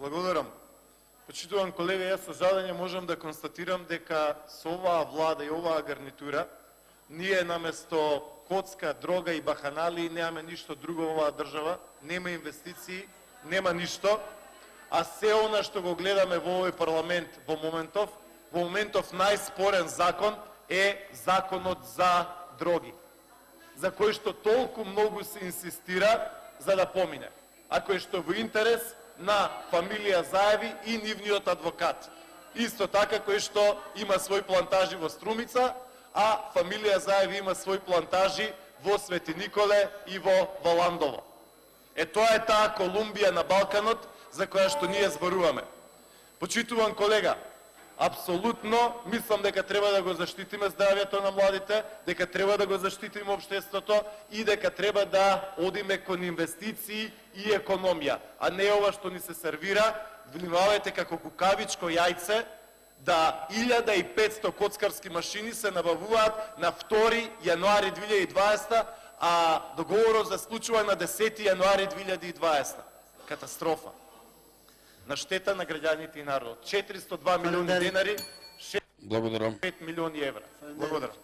Благодарам. Почитуван колега, јас со жалење можам да констатирам дека со оваа влада и оваа гарнитура ние наместо коцка, дрога и баханали немаме ништо друго во оваа држава, нема инвестиции, нема ништо, а се она што го гледаме во овој парламент во моментов најспорен закон е законот за дроги, за кој што толку многу се инсистира за да помине, а кој што во интерес на фамилија Заеви и нивниот адвокат. Исто така кој што има свој плантажи во Струмица, а фамилија Заеви има свој плантажи во Свети Николе и во Валандово. Тоа е таа Колумбија на Балканот за која што ние зборуваме. Почитуван колега, апсолутно мислам дека треба да го заштитиме здравјето на младите, дека треба да го заштитиме општеството и дека треба да одиме кон инвестиции и економија, а не ова што ни се сервира. Внимавајте како кукавичко јајце да 1500 коцкарски машини се набавуваат на 2 јануари 2020, а договорот за склучува на 10 јануари 2020. Катастрофа. На штета на граѓаните и народот. 402 милиони денари, 6 милиони евра. Благодарам.